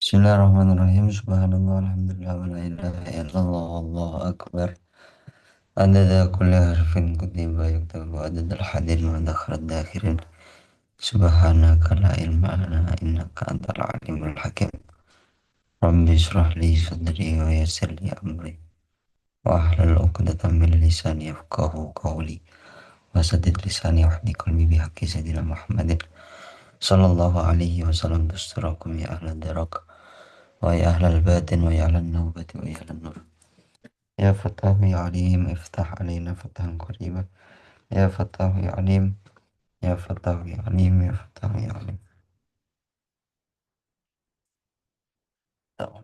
Bismillahirrahmanirrahim. Subhanallah, alhamdulillah, wa la ilaha illallah, wallahu akbar. Adada kulli harfin kutiba yuktabu adadal hadirin wa dakharat dakhirin. Subhanaka la ilma lana innaka antal alimul hakim. Rabbi israh li sadri wa yassir li amri. Wa ahlul uqdatan min lisani yafqahu qawli. Wa saddid lisani wahdi qalbi bihaqqi sayyidina Muhammadin sallallahu alaihi wasallam. Busturakum ya ahla darak wa ya ahlal batin wa ya ahlan nawbati wa ya ahlan nur. يا فتاه يا عليم افتح علينا فتحا قريبا. يا فتاه يا عليم. يا فتاه يا عليم. يا فتاه يا عليم. Oke.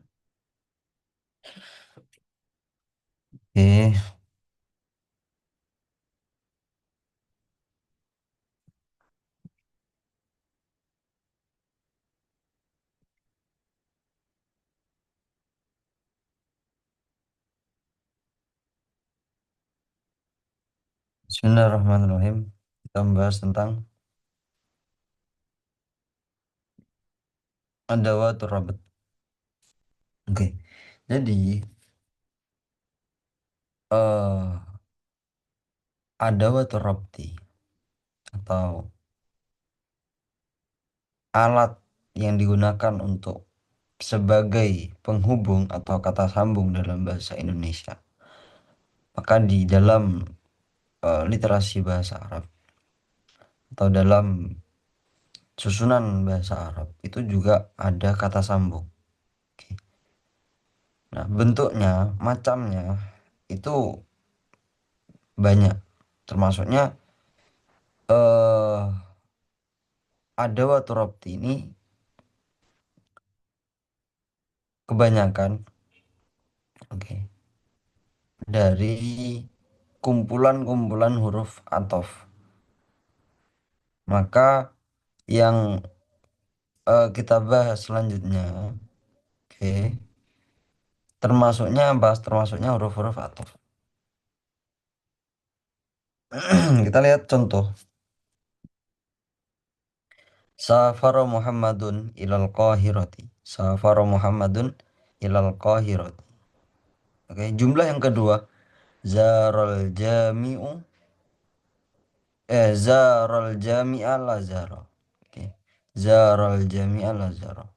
Bismillahirrahmanirrahim. Kita membahas tentang adawatur rabat. Oke. Jadi eh adawatur rabti atau alat yang digunakan untuk sebagai penghubung atau kata sambung dalam bahasa Indonesia. Maka di dalam literasi bahasa Arab atau dalam susunan bahasa Arab itu juga ada kata sambung. Oke. Nah, bentuknya, macamnya itu banyak. Termasuknya eh adawaturabti ini kebanyakan oke dari kumpulan-kumpulan huruf athof. Maka yang kita bahas selanjutnya, oke, termasuknya huruf-huruf athof. Kita lihat contoh. Safara Muhammadun ilal Qahirati. Safara Muhammadun ilal Qahirati. Oke, jumlah yang kedua. Zaral jami'u. Zaral jami'a la zara. Oke. Zaral jami'a la zara.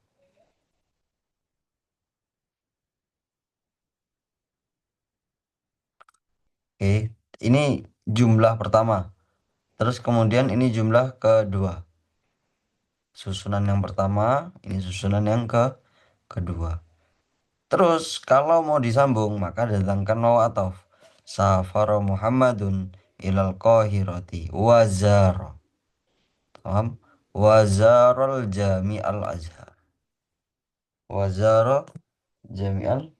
Oke. Ini jumlah pertama. Terus kemudian ini jumlah kedua. Susunan yang pertama, ini susunan yang kedua. Terus kalau mau disambung maka datangkan waw ataf. Safara Muhammadun ilal Qahirati wazara. Paham? Wazarul Jami'al Azhar. Wazara Jami'al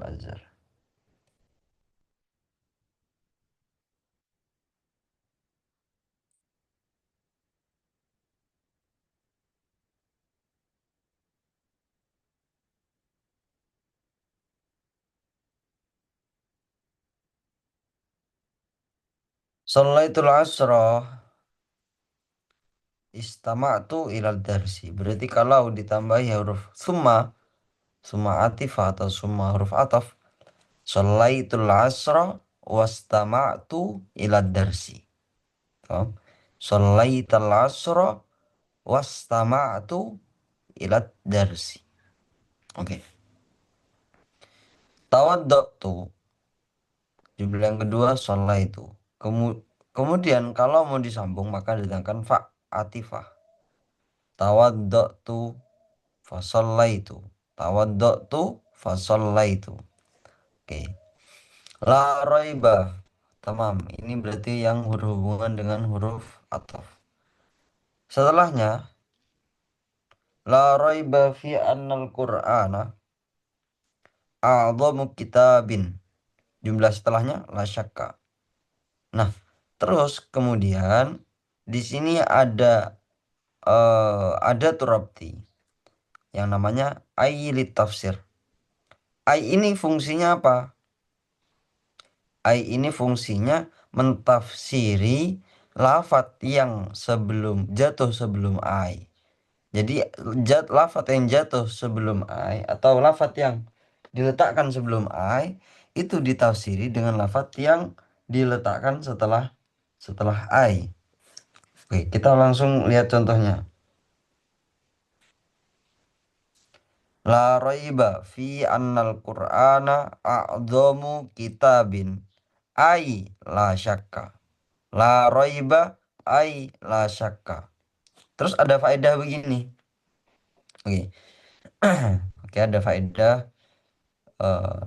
Azhar. Shallaitul asra istama'tu ilal darsi. Berarti kalau ditambahi huruf summa atifah atau summa huruf ataf, shallaitul asra wastama'tu ilal darsi. Paham? Shallaitul asra wastama'tu ilal darsi. Oke. Tawaddatu. Jumlah yang kedua itu. Kemudian kalau mau disambung maka datangkan fa atifah. Tawaddatu fasallaitu. Tawaddatu fasallaitu. Oke. La raiba. Tamam. Ini berarti yang berhubungan dengan huruf ataf. Setelahnya la raiba fi annal Qur'ana a'dhamu kitabin. Jumlah setelahnya la syakka. Nah, terus kemudian di sini ada turabti yang namanya ailit tafsir. Ai ini fungsinya apa? Ai ini fungsinya mentafsiri lafat yang jatuh sebelum ai. Jadi lafat yang jatuh sebelum ai atau lafat yang diletakkan sebelum ai itu ditafsiri dengan lafat yang diletakkan setelah ai. Oke, kita langsung lihat contohnya. La raiba fi annal Qur'ana a'dhamu kitabin. Ai la syakka. La raiba ai la syakka. Terus ada faedah begini. Oke. Oke, ada faedah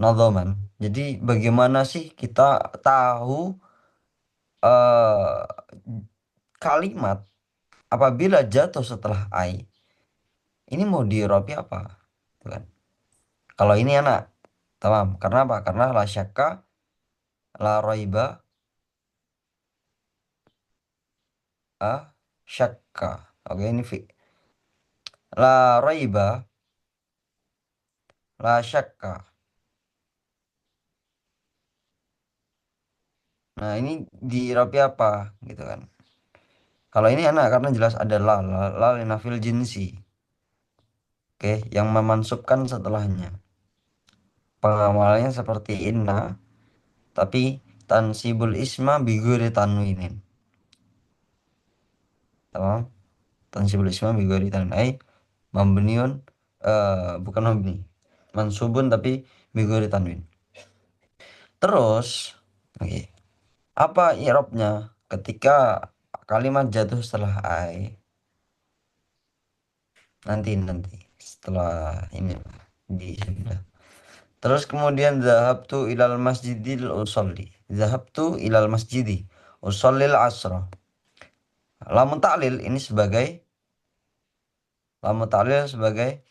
nadhaman. Jadi bagaimana sih kita tahu eh, kalimat apabila jatuh setelah ai ini mau diirobi apa? Gitu kan. Kalau ini anak, tamam. Karena apa? Karena la syakka, la raiba, ah, syakka. Oke, ini la raiba, la syakka. Nah, ini diirobi apa? Gitu kan. Kalau ini anak karena jelas ada la linafil jinsi. Oke, yang memansubkan setelahnya. Pengawalannya seperti inna, tapi tansibul isma biguri tanwinin. Tamam? Tansibul isma biguri tanwin. Mabniun, bukan mabni. Mansubun tapi biguri tanwin. Terus, oke. Apa i'rabnya ketika kalimat jatuh setelah ai? Nanti setelah ini di sebelah. Terus kemudian zahabtu ilal masjidil usolli. Zahabtu ilal masjidi usallil asra. Lamun ta'lil ini sebagai lamun ta'lil sebagai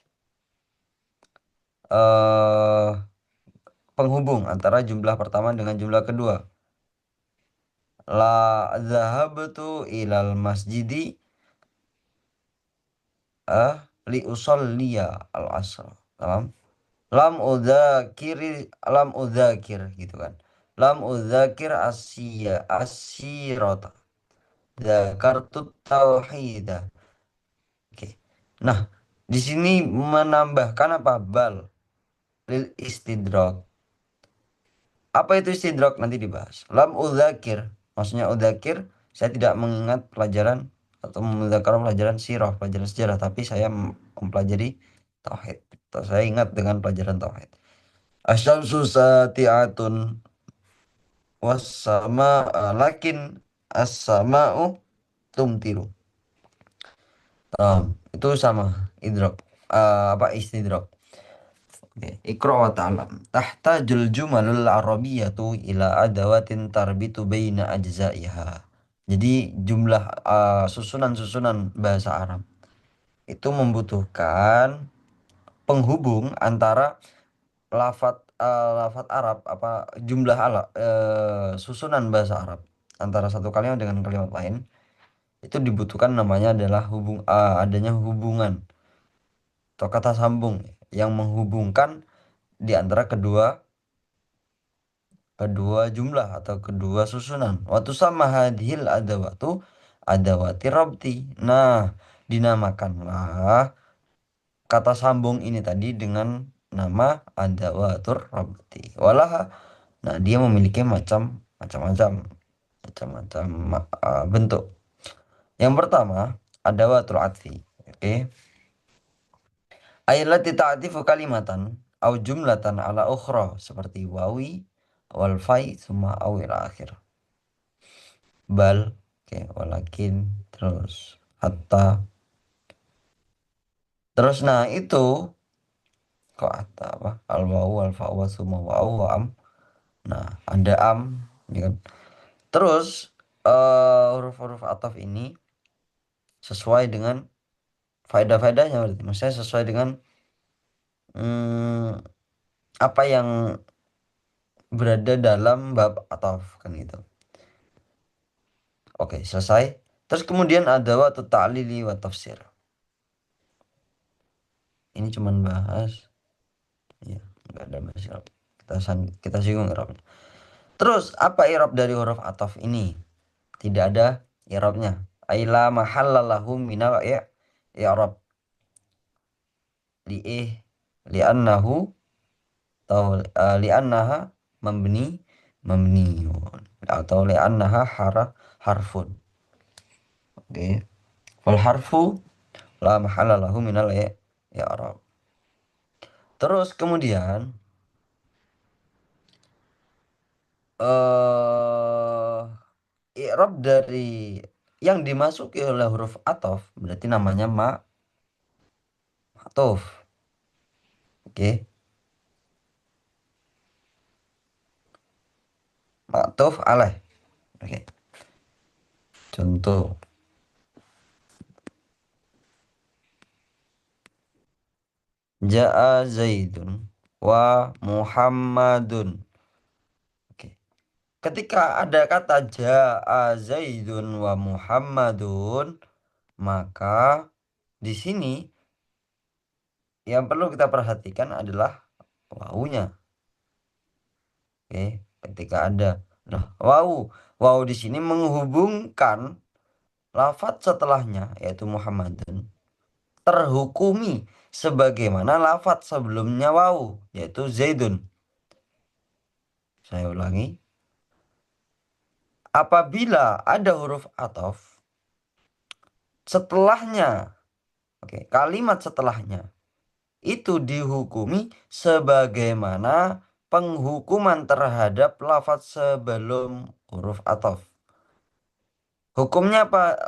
eh penghubung antara jumlah pertama dengan jumlah kedua. La zahabtu ilal masjidi ah li usolliya al asra. Paham? Lam udzakir gitu kan. Lam udzakir asyrota. Dzakartu tauhida. Oke. Nah, di sini menambahkan apa? Bal lil istidrak. Apa itu istidrak nanti dibahas. Lam udzakir. Maksudnya udzakir saya tidak mengingat pelajaran atau mengudzakan pelajaran sirah, pelajaran sejarah, tapi saya mempelajari tauhid. Atau saya ingat dengan pelajaran tauhid. Asyamsu sati'atun wassama lakin as-sama'u tumtiru. Itu sama idrok. Apa istidrok. Oke. Iqra wa ta'lam. Tahtajul jumalul arabiyatu ila adawatin tarbitu baina ajza'iha. Jadi jumlah susunan-susunan bahasa Arab itu membutuhkan penghubung antara lafat Arab apa jumlah susunan bahasa Arab antara satu kalimat dengan kalimat lain itu dibutuhkan namanya adalah adanya hubungan atau kata sambung yang menghubungkan di antara kedua kedua jumlah atau kedua susunan. Waktu sama hadhil adawatu adawati rabti. Nah, dinamakanlah kata sambung ini tadi dengan nama adawatur rabti. Walah, nah dia memiliki macam-macam bentuk. Yang pertama adawatul atfi. Oke. Ayat ta'tifu kalimatan au jumlatan ala ukhra seperti wawi wal fai summa awil akhir. Bal, oke, walakin, terus hatta. Terus nah itu kok hatta apa? Al wawu al fa wa summa wawu wa am. Nah, ada am, ya kan? Terus huruf-huruf ataf ini sesuai dengan faedah-faedahnya berarti. Maksudnya sesuai dengan hmm, apa yang berada dalam bab ataf kan gitu. Oke, selesai. Terus kemudian ada waktu ta'lili wa tafsir. Ini cuman bahas ya, enggak ada masalah. Kita singgung i'rabnya. Terus apa i'rab dari huruf ataf ini? Tidak ada i'rabnya. Aila mahallalahu minal i'rab. li'ih li'annahu atau li'annaha mabni mabniun atau li'annaha harfun. Oke. Wal harfu la mahala lahu minal i'rab. Terus kemudian eh i'rab dari yang dimasuki oleh huruf ataf berarti namanya ma'tuf. Oke. Ma'tuf alaih. Oke. Contoh Ja'a Zaidun wa Muhammadun. Oke. Ketika ada kata Ja'a Zaidun wa Muhammadun, maka di sini yang perlu kita perhatikan adalah wawunya. Oke, ketika ada nah wawu di sini menghubungkan lafadz setelahnya yaitu Muhammadun terhukumi sebagaimana lafadz sebelumnya wawu yaitu Zaidun. Saya ulangi, apabila ada huruf ataf setelahnya, oke, kalimat setelahnya itu dihukumi sebagaimana penghukuman terhadap lafadz sebelum huruf ataf. Hukumnya apa?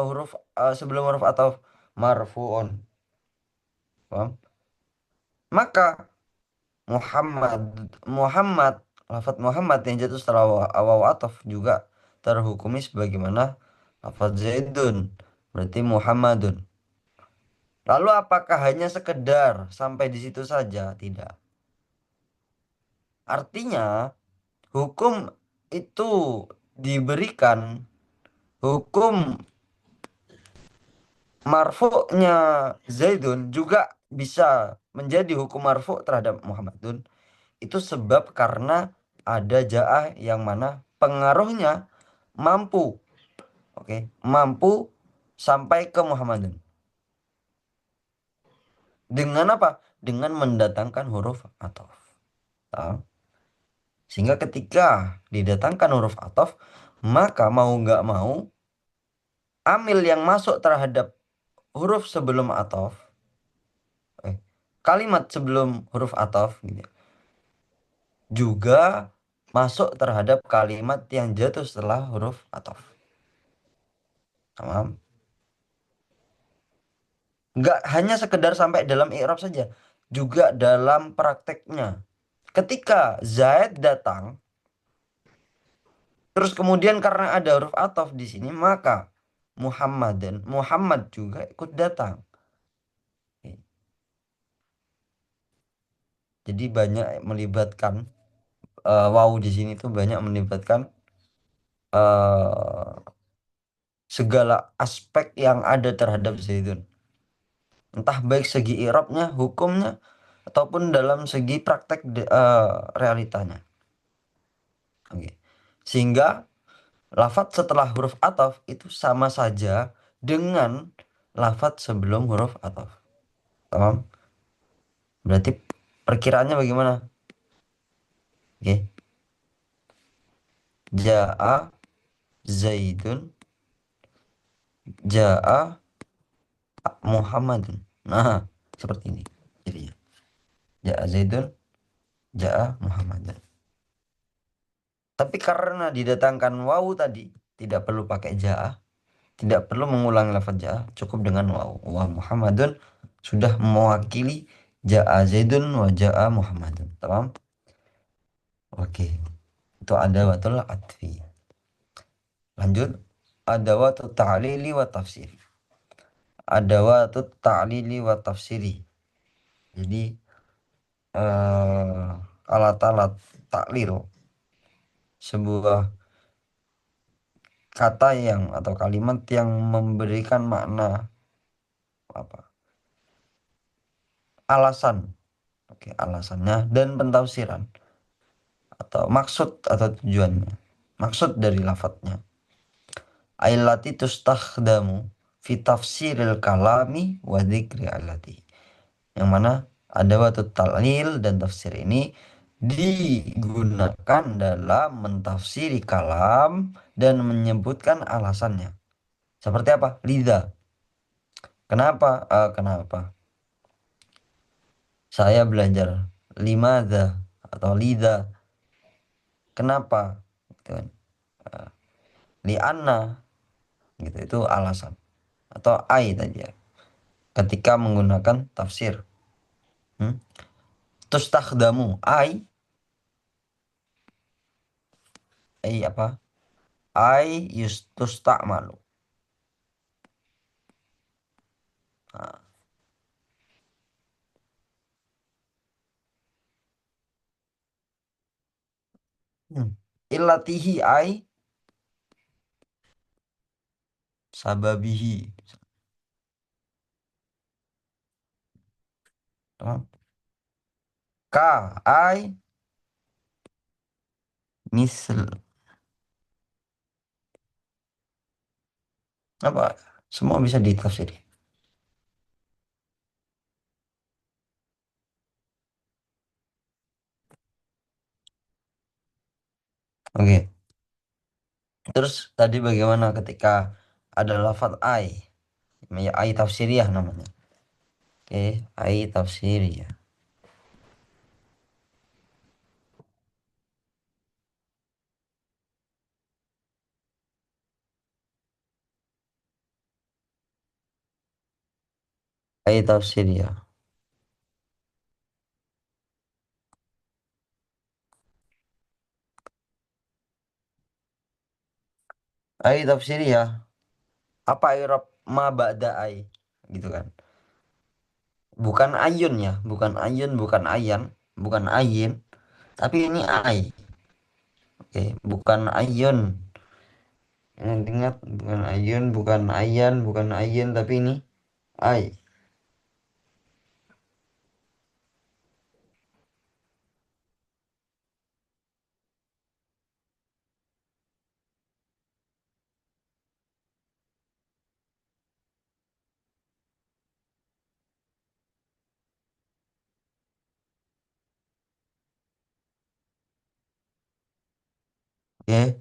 Huruf sebelum huruf ataf marfu'un. Paham? Maka Muhammad Muhammad lafadz Muhammad yang jatuh setelah wawu ataf juga terhukumi sebagaimana lafadz Zaidun. Berarti Muhammadun. Lalu apakah hanya sekedar sampai di situ saja? Tidak. Artinya hukum itu diberikan hukum marfu'nya Zaidun juga bisa menjadi hukum marfu' terhadap Muhammadun. Itu sebab karena ada ja'ah yang mana pengaruhnya mampu, oke, mampu sampai ke Muhammadun. Dengan apa? Dengan mendatangkan huruf ataf. Tahu? Sehingga ketika didatangkan huruf ataf, maka mau nggak mau, amil yang masuk terhadap huruf sebelum ataf, kalimat sebelum huruf ataf, gitu, juga masuk terhadap kalimat yang jatuh setelah huruf ataf. Paham? Nggak hanya sekedar sampai dalam i'rab saja, juga dalam prakteknya. Ketika Zaid datang, terus kemudian karena ada huruf ataf di sini, maka Muhammad dan Muhammad juga ikut datang. Jadi banyak melibatkan wawu di sini tuh banyak melibatkan eh, segala aspek yang ada terhadap Zaidun. Entah baik segi i'rabnya, hukumnya, ataupun dalam segi praktek realitanya. Oke. Sehingga lafadz setelah huruf ataf itu sama saja dengan lafadz sebelum huruf ataf. Paham? Berarti perkiraannya bagaimana? Oke. Ja'a Zaidun, Ja'a Muhammadun. Nah, seperti ini jadinya. Ja'a Zaidun, Ja'a Muhammadun. Tapi karena didatangkan wawu tadi, tidak perlu pakai ja'a, tidak perlu mengulang lafaz ja'a, cukup dengan wawu. Wa Muhammadun sudah mewakili ja'a Zaidun wa ja'a Muhammadun. Paham? Oke. Itu adawatul atfi. Lanjut. Adawatut ta'lili wa tafsiri. Adawatut ta'lili wa tafsiri. Jadi eh, alat-alat taklil sebuah kata yang atau kalimat yang memberikan makna apa alasan, oke, alasannya dan pentafsiran atau maksud atau tujuannya, maksud dari lafadznya. Ailati tustakhdamu fi tafsiril kalami wa dzikri alati. yang mana ada waktu ta'lil dan tafsir ini digunakan dalam mentafsiri kalam dan menyebutkan alasannya. Seperti apa? Lidha. Kenapa? Kenapa? Saya belajar limadha atau lidha. Kenapa? Gitu kan. Li'anna gitu itu alasan atau ai tadi ya. Ketika menggunakan tafsir. Hmm? Tustakhdamu ai apa? Ai yustusta'malu. Nah, hmm. Ilatihi ai sababihi. Tamam. Ka ai misl apa? Semua bisa ditafsiri. Oke. Terus tadi bagaimana ketika ada lafadz ai? Ya, ai tafsiriyah namanya. Oke, ai tafsiriyah. Ai tafsiriyah. Ai tafsiriyah. Apa i'rab ma ba'da ai? Gitu kan. Bukan ayun ya, bukan ayun, bukan ayan, bukan ayin, tapi ini ai. Oke, bukan ayun. Ingat, bukan ayun, bukan ayan, bukan ayin, tapi ini ai. Oke,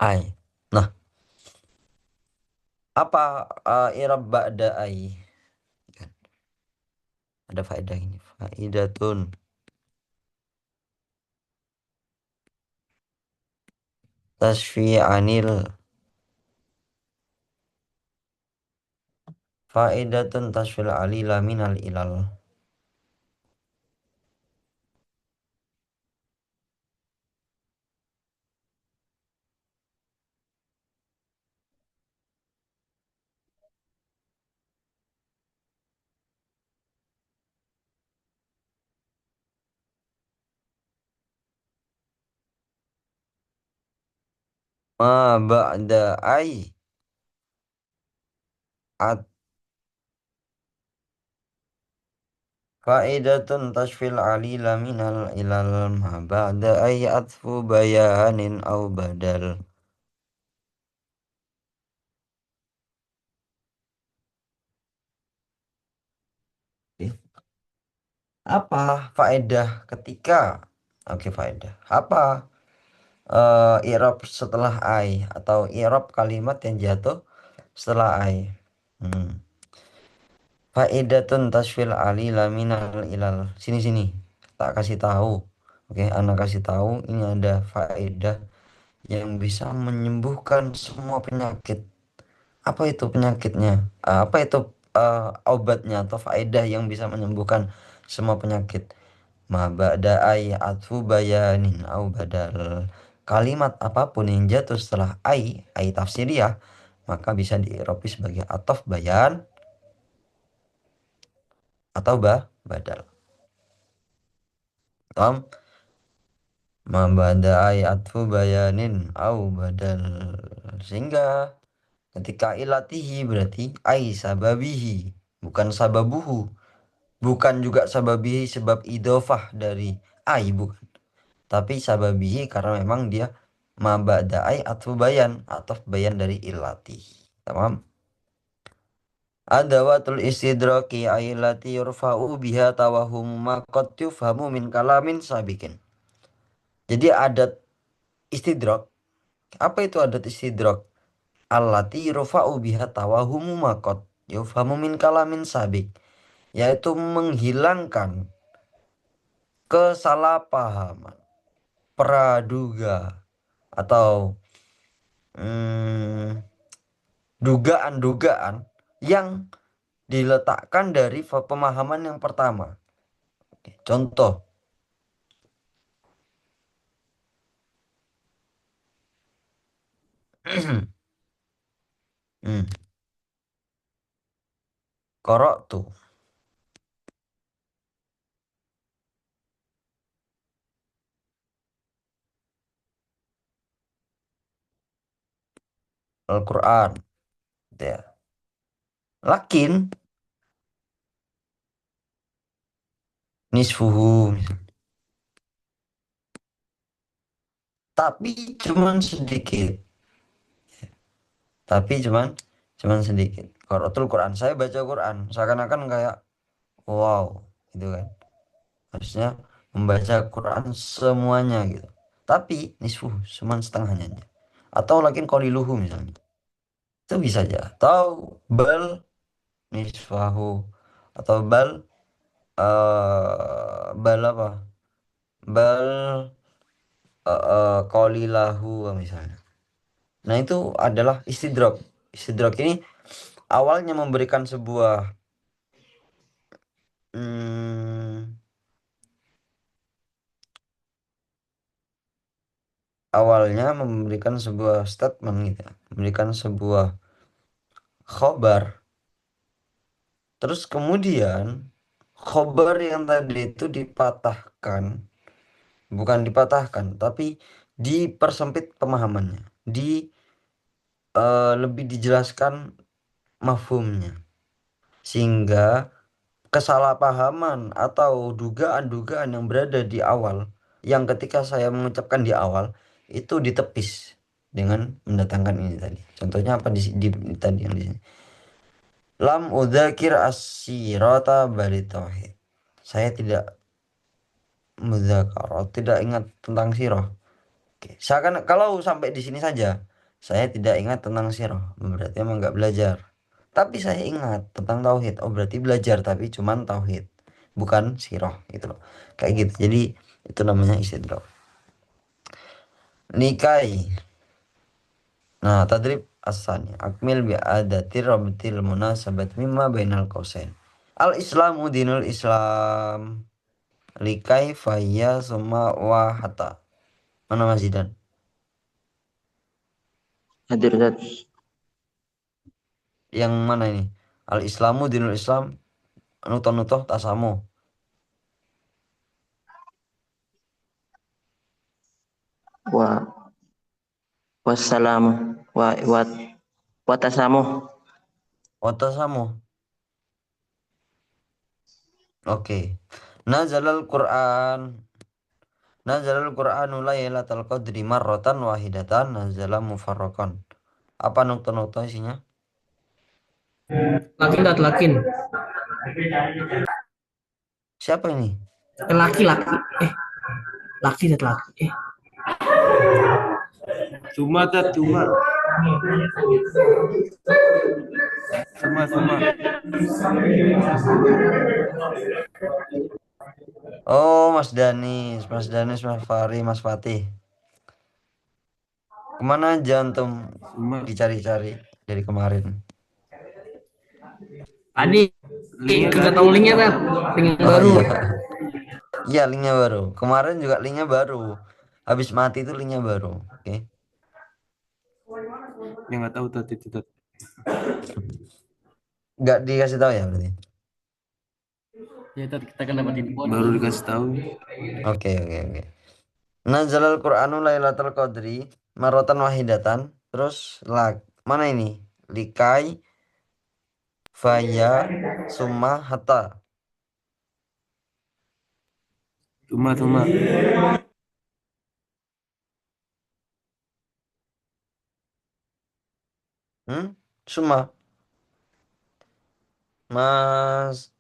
ai. Nah, apa i'rab ba'da ai? Ada faedah ini. Faidatun. Tasfi anil. Faidatun tasfil alila minal ilal. Ma ba'da ai. At Fa'idatun tashfil alila minal ilal ma ba'da ay atfu bayanin au badal. Oke. Apa faedah ketika oke faedah apa i'rab setelah ai atau i'rab kalimat yang jatuh setelah ai. Hmm. Faedatun tashfil alila minal ilal. Sini sini. Tak kasih tahu. Oke, anak kasih tahu ini ada faedah yang bisa menyembuhkan semua penyakit. Apa itu penyakitnya? Apa itu obatnya atau faedah yang bisa menyembuhkan semua penyakit? Ma ba'da ay atfu bayanin au badal. Kalimat apapun yang jatuh setelah ay tafsiriyah, maka bisa dieropi sebagai atof bayan atau badal. Tom, ma ba'da ay atfu bayanin au badal. Sehingga ketika ilatihi berarti ai sababihi, bukan sababuhu. Bukan juga sababihi sebab idofah dari ai bukan. Tapi sababihi karena memang dia ma ba'da ai atfu bayan atau bayan dari ilati. Tamam? Adawatul istidraki ailati yurfa'u biha tawahum ma qad yufhamu min kalamin sabikin. Jadi adat istidrak. Apa itu adat istidrak? Allati yurfa'u biha tawahumu ma qad yufhamu min kalamin sabik. Yaitu menghilangkan kesalahpahaman, praduga, atau hmm, dugaan-dugaan yang diletakkan dari pemahaman yang pertama. Oke, contoh, hmm, korok tuh Al-Quran, gitu ya. Lakin nisfuhu, misalnya. Tapi cuman sedikit, tapi cuman sedikit. Qara'atul Quran, saya baca Quran, seakan-akan kayak wow, gitu kan. Harusnya membaca Quran semuanya gitu. Tapi nisfuhu, cuman setengahnya aja. Atau lakin qaliluhu misalnya. Itu bisa aja. Atau bal nisfahu, atau bal apa? Bal qalilahu misalnya. Nah, itu adalah istidrak. Istidrak ini awalnya memberikan sebuah hmm, awalnya memberikan sebuah statement gitu ya. Memberikan sebuah khobar. Terus kemudian khobar yang tadi itu dipatahkan, bukan dipatahkan, tapi dipersempit pemahamannya. Lebih dijelaskan mafhumnya. Sehingga kesalahpahaman atau dugaan-dugaan yang berada di awal, yang ketika saya mengucapkan di awal, itu ditepis dengan mendatangkan ini tadi. Contohnya apa tadi yang di sini? Lam udzakir as-sirata bali tauhid. Saya tidak mudzakar, tidak ingat tentang sirah. Oke. Seakan kalau sampai di sini saja, saya tidak ingat tentang sirah, berarti emang nggak belajar. Tapi saya ingat tentang tauhid. Oh, berarti belajar tapi cuman tauhid, bukan sirah gitu loh. Kayak gitu. Jadi itu namanya istidrak. Nikai. Nah, tadrib asani. Akmil bi adati rabtil munasabat mimma bainal qausain. Al Islamu dinul Islam. Likai faya summa wahata. Mana Mas Zidan? Hadir Zat. Yang mana ini? Al Islamu dinul Islam. Nutoh-nutoh tasamu. Wa wassalamu wa watasamu. Watasamu. Oke. Nazalal Quran. Nazalal Qur'anu lailatal qadri marratan wahidatan nazala mufarraqan. Apa nukta-nukta isinya? Lakin dat lakin. Siapa ini? Laki laki. Eh, laki dat laki. Cuma tat cuma cuma Oh, Mas Danis, Mas Danis, Mas Fari, Mas Fatih. Kemana aja antum cuma dicari-cari dari kemarin? Tadi linknya kagak tadi tahu linknya tat. Link yang Oh baru. iya, iya linknya baru. Kemarin juga linknya baru. Habis mati itu linknya baru. Oke, yang nggak tahu tadi itu tat. nggak dikasih tahu ya berarti. Ya tat kita kan dapat info Baru dikasih tahu. Oke, oke, oke. Nazalal Qur'anu Lailatul Qadri marratan wahidatan. Terus mana ini? Likai Faya Summa Hatta. Cuma Hmm? Summa. Mas,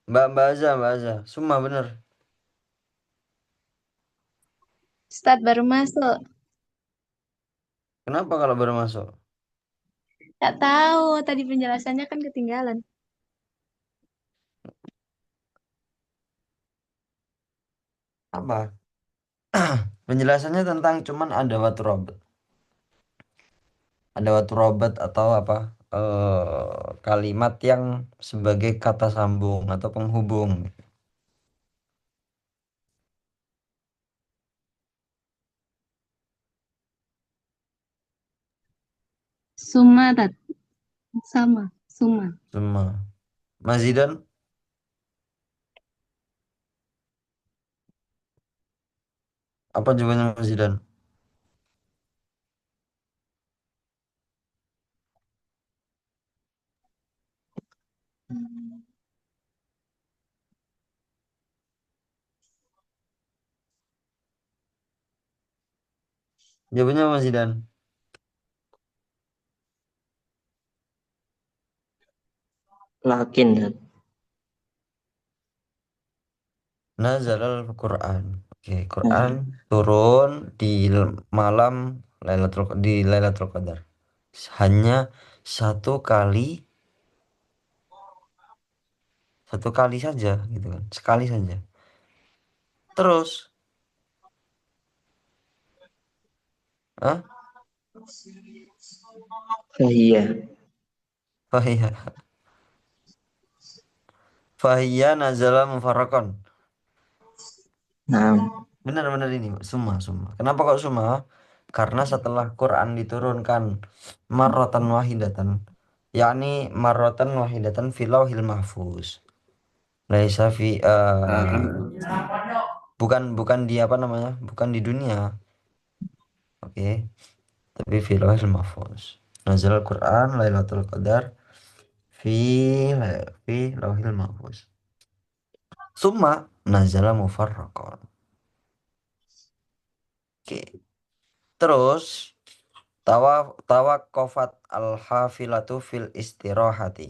Mbak Aza. Suma bener. Start baru masuk. Kenapa kalau baru masuk? Gak tahu, tadi penjelasannya kan ketinggalan. Apa? Penjelasannya tentang cuman ada waktu robot. Ada waktu robot atau apa? Kalimat yang sebagai kata sambung atau penghubung. Suma, Tat. Sama, Suma. Suma. Mas Zidan, apa jawabannya Mas Zidan? Jawabannya Mas Zidan. Lakin, Tat. Nazalal Quran. Oke, Quran Nah, turun di malam di Lailatul Qadar. Hanya satu kali, satu kali saja gitu kan. Sekali saja. Terus, ah, iya. fahiyah, fahiyah nazala mufarrakon. Nah, Benar-benar ini, semua. Kenapa kok semua? Karena setelah Quran diturunkan marrotan wahidatan, yakni marrotan wahidatan filauhil mahfuz. Laisa fi Kan bukan bukan di apa namanya? Bukan di dunia, oke. Tapi filauhil mahfuz. Nazal Quran Lailatul Qadar fi fi lauhil mahfuz. Summa nazala mufarraqan. Oke. Terus tawaqqafat al-hafilatu fil istirahati.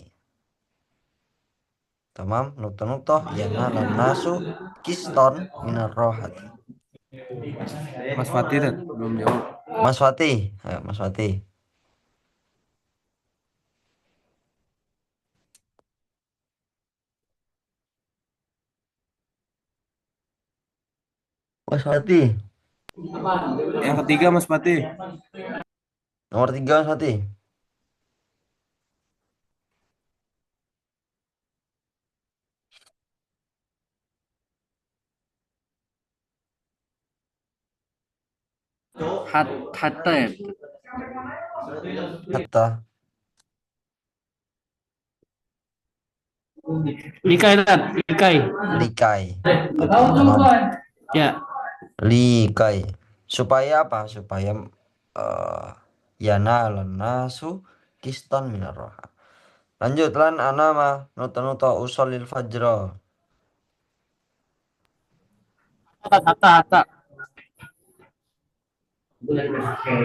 Tamam, nukta-nukta yana lan nasu kiston minar rohati. Mas Fatih Tat, belum jawab. Mas Fatih, ayo Mas Fatih. Mas Fatih, Yang ketiga Mas Fatih. nomor tiga Mas Fatih. Hatta ya. Hatta Likai, Tat. Likai. likai. Oke, tamam. Ya. Likai. Supaya apa? Supaya eh yana lan nasu kiston minar roha. Lanjut lan anama nuta-nuta usolil fajro. Hatta.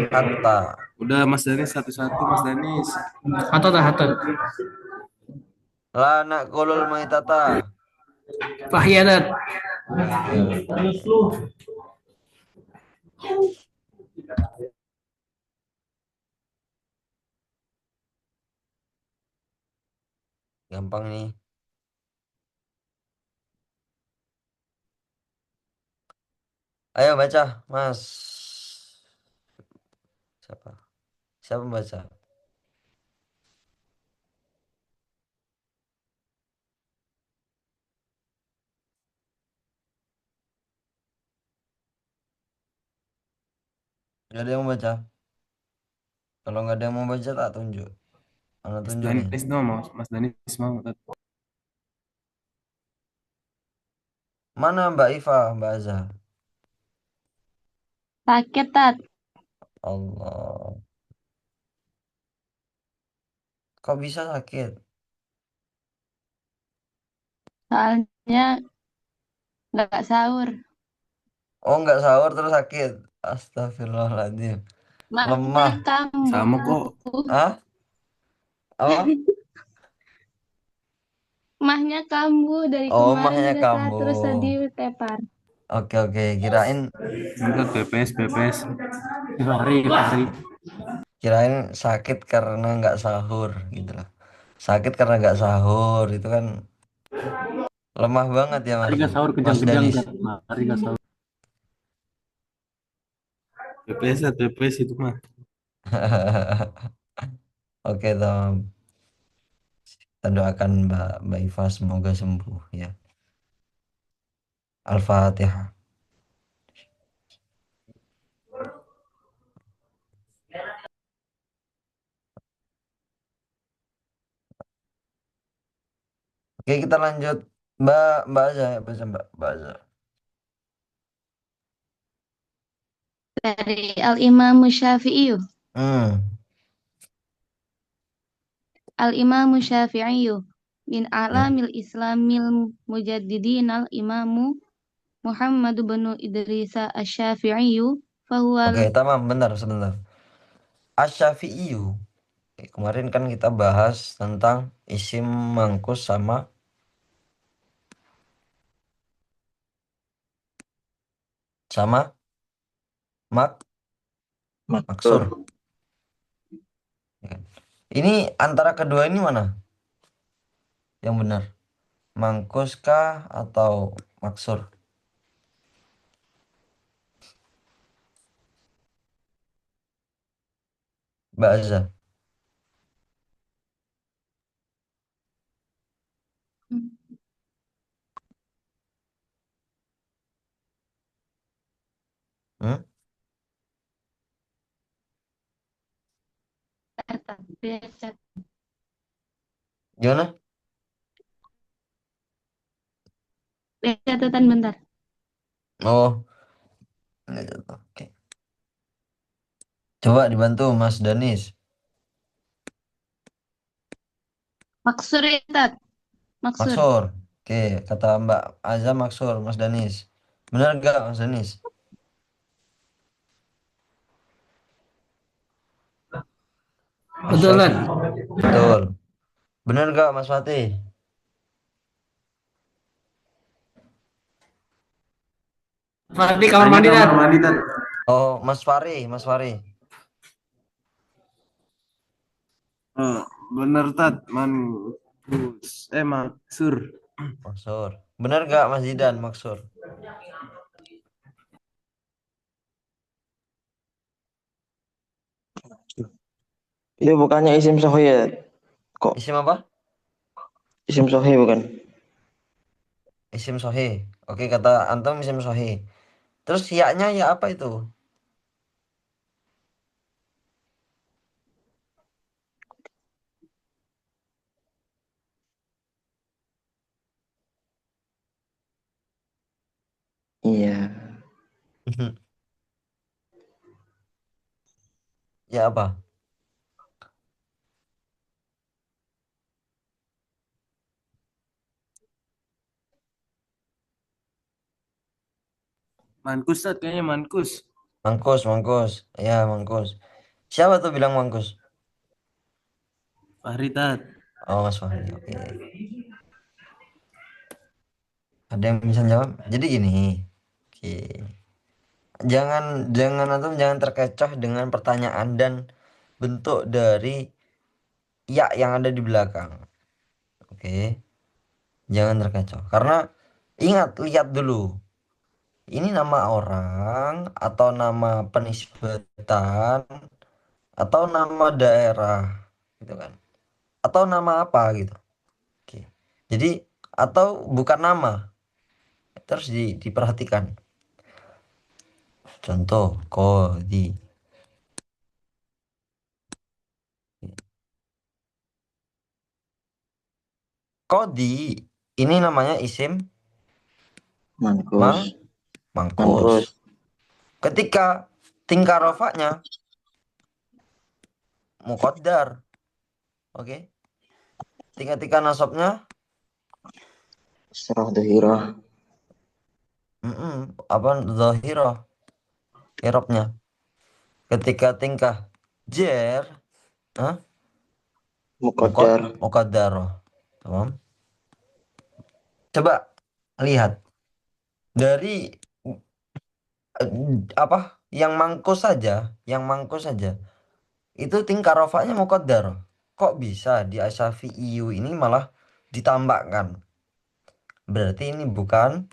Hatta Udah Mas Danis satu-satu Mas Danis. Hatta. la nakulul maitata. Fahiyah, Tat. Ya, gampang nih. Ayo baca, Mas. Siapa? Siapa membaca? Gak ada yang membaca. Kalau nggak ada yang mau baca tak tunjuk. Mana Mas tunjuk nih? Danis no, Mas Danis mau Tat. Mana Mbak Iva, Mbak Azza? Sakit, Tat. Allah. Kok bisa sakit? Soalnya nggak sahur. Oh nggak sahur terus sakit. Astagfirullahaladzim. Maknya Lemah. kamu. Sama kok. Ah? Apa? Mahnya kambuh dari Oh, kemarin mahnya udah kamu. terus tadi tepar. Oke, kirain Bukan PPS. Fahri. kirain sakit karena nggak sahur gitu loh. Sakit karena nggak sahur itu kan lemah banget ya Hari Mas gak sahur Mas kejang-kejang Danis. Tat. Hari gak sahur. PPS itu mah. Oke, Tom. Kita doakan Mbak Iva semoga sembuh ya. Al-Fatihah. Oke, kita lanjut. Mbak Aza ya, Mbak Aza. Dari Al-Imam Syafi'i. Hmm, Al-Imam Syafi'i min ya. alamil Islamil mujaddidin al-Imamu Muhammad bin Idris Asy-Syafi'i Oke, fahuwal tamam, bentar, sebentar. Asy-Syafi'iyu. Oke, kemarin kan kita bahas tentang isim mangkus sama mak Maksur. maksur. Ya kan? Ini antara kedua ini mana yang benar? Mangkus kah atau maksur? Mbak Azza. Hmm? Gimana? catatan bentar. Oh, nggak jatuh. Oke. Coba dibantu Mas Danis. Maksur ya, Tat. Maksur. Maksur. Oke, kata Mbak Azza maksur, Mas Danis. Benar gak Mas Danis? Betul, Tat. Asy-Syafi'i. Betul. Benar gak Mas Fatih? Fahri kamar Tanya mandi, Tat. kamar mandi Tat. Oh, Mas Fari. Oh, bener Tat. Maksur. Maksur. Benar gak Mas Zidan maksur? Itu bukannya isim sohih ya? Kok Isim apa? isim sohih bukan? Isim sohih. Oke, kata antum isim sohih. Terus ya-nya ya apa itu? Iya. Ya apa? Mankus Tat, kayaknya mankus. Mangkus. Ya, mangkus. Siapa tuh bilang mangkus? Fahri Tat. Oh, Mas Fahri. Oke. Ada yang bisa jawab? Jadi gini. Oke. Jangan antum jangan terkecoh dengan pertanyaan dan bentuk dari ya yang ada di belakang. Oke. Jangan terkecoh. Karena ingat, lihat dulu. Ini nama orang atau nama penisbatan atau nama daerah gitu kan. Atau nama apa gitu. Oke. Jadi atau bukan nama. Terus diperhatikan. Contoh kodi. Kodi ini namanya isim Mankus. mang mangkus. Mankus. Ketika tingkah rofaknya muqaddar. Oke. Tingkat nasabnya Serah dohirah. apa zahirah i'rabnya. Ketika tingkah jer Muqaddar. muqaddarah. Tamam. Coba lihat dari apa yang mangkus saja, yang mangkus saja itu tingkah rofaknya muqaddar. Kok bisa di asyafi'iyu ini malah ditambahkan? Berarti ini bukan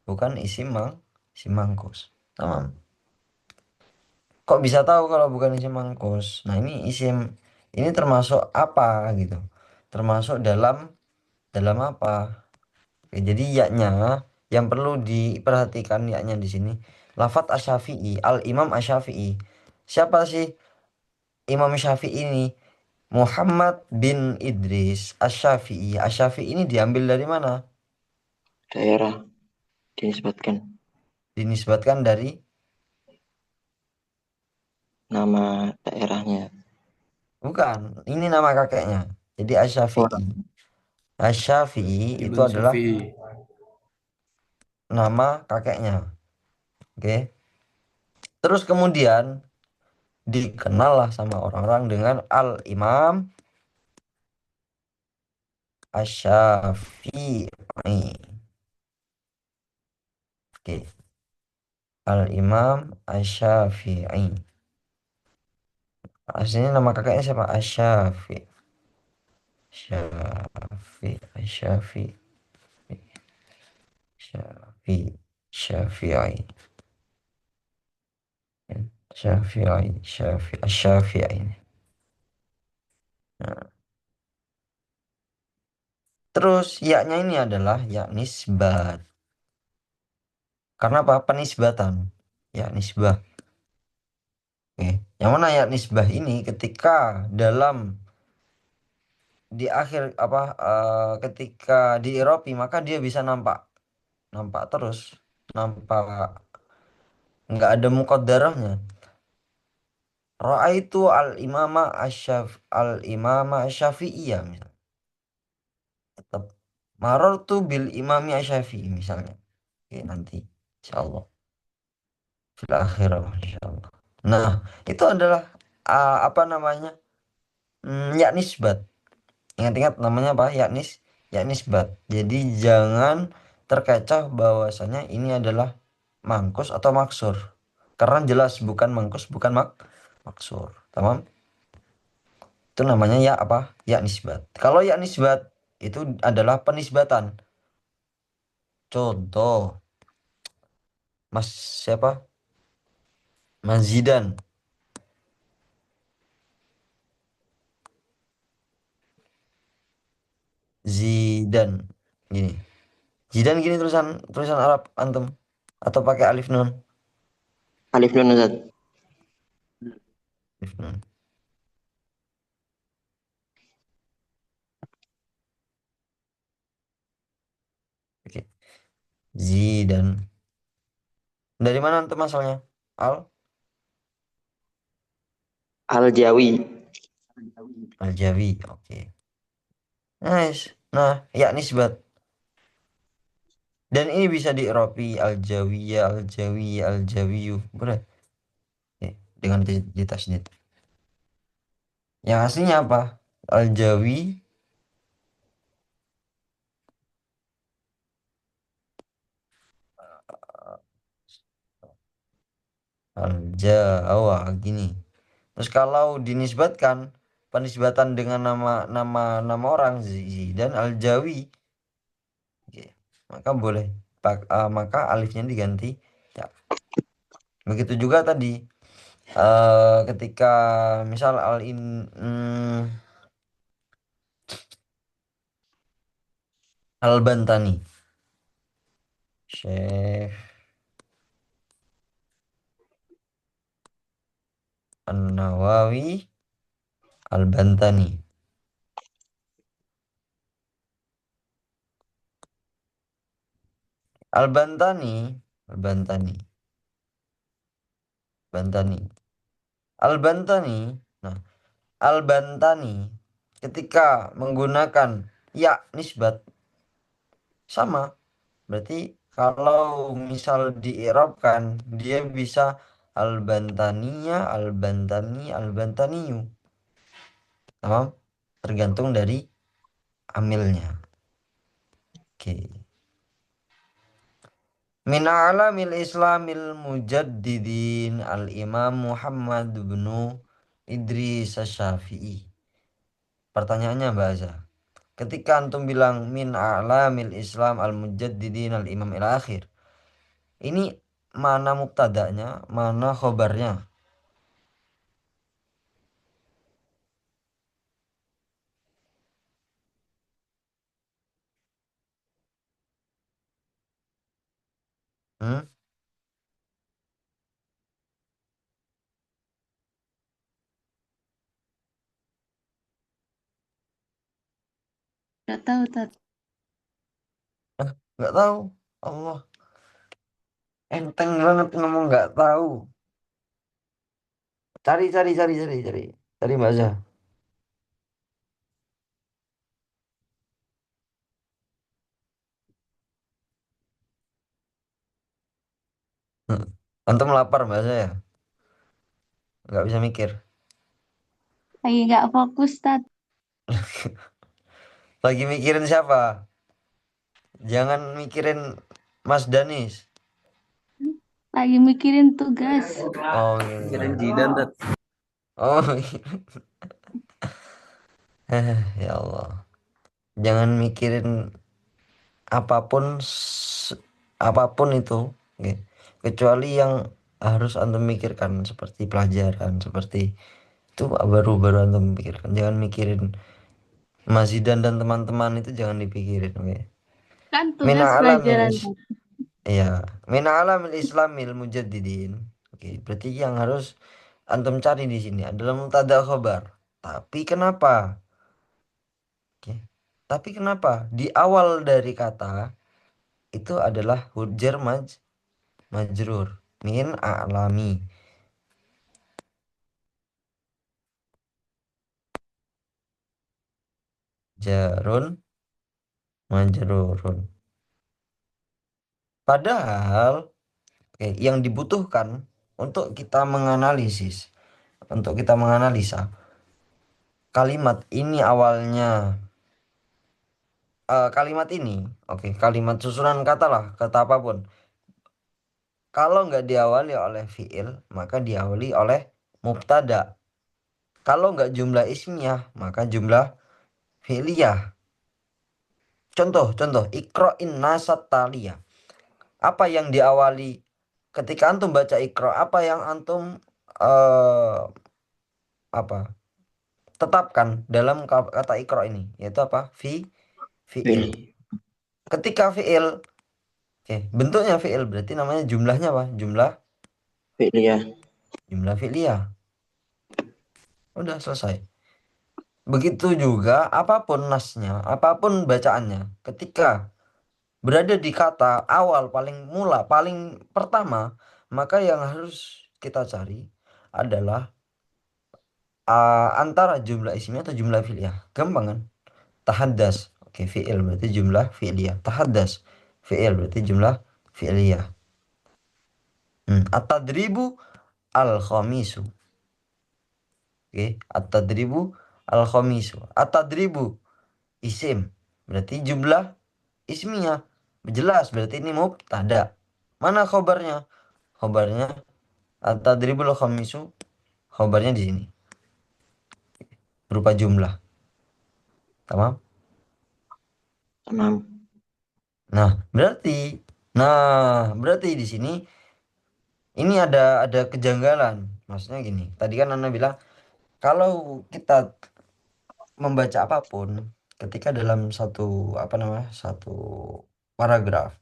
bukan isim mangkus. Tamam. Kok bisa tahu kalau bukan isim mangkus? Nah, ini isim ini termasuk apa gitu? Termasuk dalam apa? Oke, jadi yaknya yang perlu diperhatikan yaknya di sini. Lafat Asy-Syafi'i, Al-Imam Asy-Syafi'i. Siapa sih Imam Syafi'i ini? Muhammad bin Idris Asy-Syafi'i. Asy-Syafi'i ini diambil dari mana? Daerah dinisbatkan Dinisbatkan dari nama daerahnya. bukan, ini nama kakeknya. Jadi Oh, Asy-Syafi'i. Asy-Syafi'i itu Ibn adalah Syafi'i. nama kakeknya. Oke. Terus kemudian dikenal lah sama orang-orang dengan Al-Imam Asy-Syafi'i. Oke. Al-Imam Asy-Syafi'i. Aslinya nama kakeknya siapa? Asy-Syafi'i. Syafi'i. Asy-Syafi'i. Syafi'i. Syafi'i. Syafi'i. Syafi'i. Asy-Syafi'i. Nah, terus yaknya ini adalah ya nisbat. Karena apa? Penisbatan. Ya nisbah. Oke. Yang mana ya nisbah ini ketika dalam di akhir apa ketika di Eropa maka dia bisa nampak nampak terus nampak nggak ada muqaddarahnya. Ra'aitu al-imama asy-Syafi'iyah misalnya. Tetap marartu bil imami asy-Syafi'i misalnya. Oke, nanti insyaallah fil akhirah insyaallah. Nah, itu adalah apa namanya? Ya nisbat. Ingat-ingat namanya apa? Ya nisbat. Jadi jangan terkecoh bahwasanya ini adalah mangkus atau maksur. Karena jelas bukan mangkus, bukan maksur. Tamam? Itu namanya ya apa? Ya nisbat. Kalau ya nisbat itu adalah penisbatan. Contoh, Mas siapa? Mas Zidan. Zidan. Gini. Zidan gini tulisan tulisan Arab antum atau pakai alif nun? Alif Nun Ustaz. Alif nun. Oke. Zidan. Dari mana antum asalnya? Al Al-Jawi. Al-Jawi. Oke. Nice. Nah, ya nisbat. Dan ini bisa di-i'rabi al-jawiyah, al-jawi, al-jawiyu. Boleh. Oke. Dengan di tasydid. Yang aslinya apa? Al-jawi, al-jawa gini. Terus kalau dinisbatkan penisbatan dengan nama orang dan al-jawi, oke, maka boleh. Maka alifnya diganti ya. Begitu juga tadi ketika misal Al-Bantani. Syekh An-Nawawi Al-Bantani. Al-Bantani, Al-Bantani, Bantani. Al-Bantani. Nah, Al-Bantani ketika menggunakan ya nisbat sama. Berarti kalau misal diirabkan dia bisa Al-Bantaniya, Al-Bantani, Al-Bantaniyu. Tamam? Tergantung dari amilnya. Oke. Min alamil islamil mujaddidin al-imam Muhammad bin Idris Syafi'i. Pertanyaannya bahasa. Ketika antum bilang min a'lamil Islam al-mujaddidin al-imam ila akhir. Ini mana mubtada'nya, mana khobarnya? Hmm? Gak tahu, Tat. Nggak tahu. Allah, enteng banget ngomong nggak tahu. Cari, cari, cari, cari, cari. Cari bahasa. Antum lapar bahasa ya? Nggak bisa mikir. Lagi gak fokus, Tat. Lagi mikirin siapa? Jangan mikirin Mas Danis. Lagi mikirin tugas. Oh, Kirain iya. Jidan tat. Oh, iya. Ya Allah. Jangan mikirin apapun, apapun itu. Oke. Kecuali yang harus antum mikirkan seperti pelajaran, seperti itu baru-baru antum pikirkan. Jangan mikirin Mas Zidan dan teman-teman itu jangan dipikirin. Oke. Kan Mina tugas alamil pelajaran, is, Tat. ya. Mina alamil Islamil mujaddidin. Oke. Berarti yang harus antum cari di sini adalah mubtada khobar. Tapi kenapa? Oke. Tapi kenapa di awal dari kata itu adalah huruf majrur min a'lami jarun majrurun. Padahal oke, yang dibutuhkan untuk kita menganalisis, untuk kita menganalisa kalimat ini awalnya kalimat ini, oke, kalimat susunan kata lah, kata apapun. Kalau nggak diawali oleh fiil, maka diawali oleh mubtada. Kalau nggak jumlah ismiyah, maka jumlah fi'liyah. Contoh, ikro'in nasat taliyah. Apa yang diawali ketika antum baca ikro? Apa yang antum eh apa tetapkan dalam kata ikro ini? Yaitu apa? Fi'il. Pilih. Ketika fi'il, oke, bentuknya fi'il berarti namanya jumlahnya apa? Pilih ya. Jumlah fi'liyah. Udah selesai. Begitu juga apapun nasnya, apapun bacaannya, ketika berada di kata awal paling mula paling pertama, maka yang harus kita cari adalah antara jumlah ismiyah atau jumlah fi'liyah. Gampang kan? Tahaddas, oke, fi'il berarti jumlah fi'liyah. Tahaddas, fi'il berarti jumlah fi'liyah. At-tadribu al-khamisu, oke, at-tadribu al-khamisu. At-tadribu isim berarti jumlah ismiyah. Jelas berarti ini mubtada. Mana khobarnya? Khobarnya at-tadribul khamisu, khobarnya di sini berupa jumlah. Tamam? Tamam. Nah, berarti berarti di sini ini ada kejanggalan. Maksudnya gini, tadi kan Anda bilang kalau kita membaca apapun ketika dalam satu apa namanya? Satu paragraf,